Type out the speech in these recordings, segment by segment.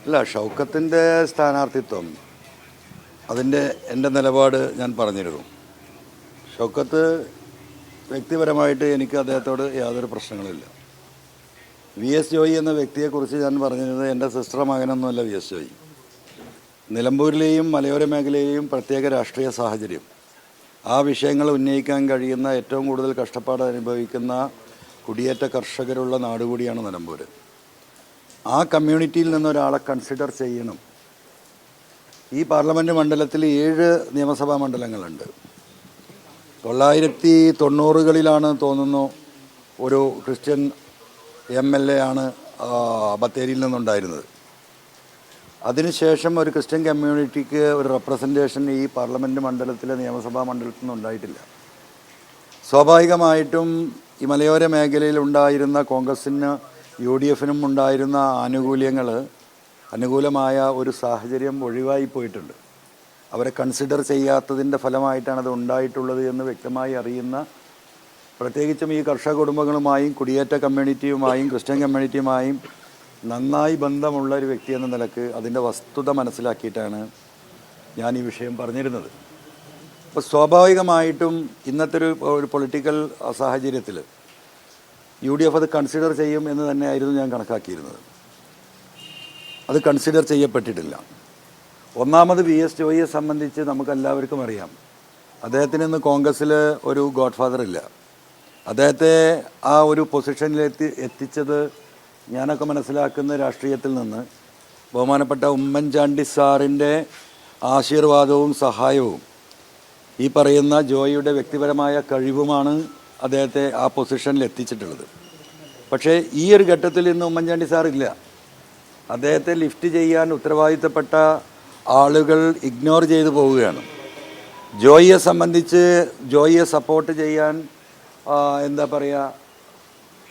അല്ല, ഷൗക്കത്തിൻ്റെ സ്ഥാനാർത്ഥിത്വം എൻ്റെ നിലപാട് ഞാൻ പറഞ്ഞിരുന്നു. ഷൗക്കത്ത് വ്യക്തിപരമായിട്ട് എനിക്ക് അദ്ദേഹത്തോട് യാതൊരു പ്രശ്നങ്ങളുമില്ല. വി എസ് ജോയി എന്ന വ്യക്തിയെക്കുറിച്ച് ഞാൻ പറഞ്ഞിരുന്നത് എൻ്റെ സിസ്റ്റർ മകനൊന്നുമല്ല വി എസ് ജോയി. നിലമ്പൂരിലെയും മലയോര മേഖലയിലെയും പ്രത്യേക രാഷ്ട്രീയ സാഹചര്യം, ആ വിഷയങ്ങൾ ഉന്നയിക്കാൻ കഴിയുന്ന ഏറ്റവും കൂടുതൽ കഷ്ടപ്പാട് അനുഭവിക്കുന്ന കുടിയേറ്റ കർഷകരുള്ള നാടുകൂടിയാണ് നിലമ്പൂർ. ആ കമ്മ്യൂണിറ്റിയിൽ നിന്നൊരാളെ കൺസിഡർ ചെയ്യണം. ഈ പാർലമെൻറ്റ് മണ്ഡലത്തിൽ 7 നിയമസഭാ മണ്ഡലങ്ങളുണ്ട്. 1990കളിലാണ് തോന്നുന്നു ഒരു ക്രിസ്ത്യൻ MLA ആണ് ബത്തേരിയിൽ നിന്നുണ്ടായിരുന്നത്. അതിനുശേഷം ഒരു ക്രിസ്ത്യൻ കമ്മ്യൂണിറ്റിക്ക് ഒരു റെപ്രസെൻറ്റേഷൻ ഈ പാർലമെൻറ്റ് മണ്ഡലത്തിലെ നിയമസഭാ മണ്ഡലത്തിൽ നിന്നുണ്ടായിട്ടില്ല. സ്വാഭാവികമായിട്ടും ഈ മലയോര മേഖലയിൽ ഉണ്ടായിരുന്ന കോൺഗ്രസിന് UDFനും ഉണ്ടായിരുന്ന അനുകൂലമായ ഒരു സാഹചര്യം ഒഴിവായി പോയിട്ടുണ്ട്. അവരെ കൺസിഡർ ചെയ്യാത്തതിൻ്റെ ഫലമായിട്ടാണ് അത് ഉണ്ടായിട്ടുള്ളത് എന്ന് വ്യക്തമായി അറിയുന്ന, പ്രത്യേകിച്ചും ഈ കർഷക കുടുംബങ്ങളുമായും കുടിയേറ്റ കമ്മ്യൂണിറ്റിയുമായും ക്രിസ്ത്യൻ കമ്മ്യൂണിറ്റിയുമായും നന്നായി ബന്ധമുള്ള ഒരു വ്യക്തി എന്ന നിലക്ക് അതിൻ്റെ വസ്തുത മനസ്സിലാക്കിയിട്ടാണ് ഞാൻ ഈ വിഷയം പറഞ്ഞിരുന്നത്. അപ്പോൾ സ്വാഭാവികമായിട്ടും ഇന്നത്തെ ഒരു പൊളിറ്റിക്കൽ സാഹചര്യത്തിൽ UDF അത് കൺസിഡർ ചെയ്യും എന്ന് തന്നെയായിരുന്നു ഞാൻ കണക്കാക്കിയിരുന്നത്. അത് കൺസിഡർ ചെയ്യപ്പെട്ടിട്ടില്ല. ഒന്നാമത് വി എസ് ജോയിയെ സംബന്ധിച്ച് നമുക്കെല്ലാവർക്കും അറിയാം, അദ്ദേഹത്തിന് ഇന്ന് കോൺഗ്രസ്സിൽ ഒരു ഗോഡ് ഫാദർ ഇല്ല. അദ്ദേഹത്തെ ആ ഒരു എത്തിച്ചത് ഞാനൊക്കെ മനസ്സിലാക്കുന്ന രാഷ്ട്രീയത്തിൽ നിന്ന് ബഹുമാനപ്പെട്ട ഉമ്മൻചാണ്ടി സാറിൻ്റെ ആശീർവാദവും സഹായവും ഈ പറയുന്ന ജോയിയുടെ വ്യക്തിപരമായ കഴിവുമാണ് അദ്ദേഹത്തെ ആ പൊസിഷനിൽ എത്തിച്ചിട്ടുള്ളത്. പക്ഷേ ഈ ഒരു ഘട്ടത്തിൽ ഇന്ന് ഉമ്മൻചാണ്ടി സാറില്ല. അദ്ദേഹത്തെ ലിഫ്റ്റ് ചെയ്യാൻ ഉത്തരവാദിത്തപ്പെട്ട ആളുകൾ ഇഗ്നോർ ചെയ്തു പോവുകയാണ്. ജോയിയെ സംബന്ധിച്ച് ജോയിയെ സപ്പോർട്ട് ചെയ്യാൻ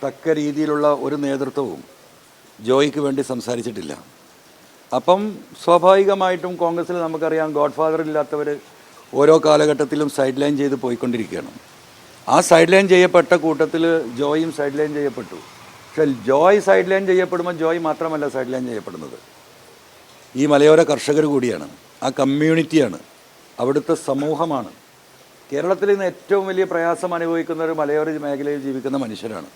തക്ക രീതിയിലുള്ള ഒരു നേതൃത്വവും ജോയിക്ക് വേണ്ടി സംസാരിച്ചിട്ടില്ല. അപ്പം സ്വാഭാവികമായിട്ടും കോൺഗ്രസ്സിൽ നമുക്കറിയാം, ഗോഡ് ഫാദർ ഇല്ലാത്തവർ ഓരോ കാലഘട്ടത്തിലും സൈഡ് ലൈൻ ചെയ്ത് പോയിക്കൊണ്ടിരിക്കുകയാണ്. ആ സൈഡ് ലൈൻ ചെയ്യപ്പെട്ട കൂട്ടത്തിൽ ജോയും സൈഡ് ലൈൻ ചെയ്യപ്പെട്ടു. പക്ഷേ ജോയ് സൈഡ് ലൈൻ ചെയ്യപ്പെടുമ്പോൾ ജോയ് മാത്രമല്ല സൈഡ് ലൈൻ ചെയ്യപ്പെടുന്നത്, ഈ മലയോര കർഷകർ കൂടിയാണ്, ആ കമ്മ്യൂണിറ്റിയാണ്, അവിടുത്തെ സമൂഹമാണ്. കേരളത്തിൽ ഇന്ന് ഏറ്റവും വലിയ പ്രയാസം അനുഭവിക്കുന്ന ഒരു മലയോര മേഖലയിൽ ജീവിക്കുന്ന മനുഷ്യരാണ്.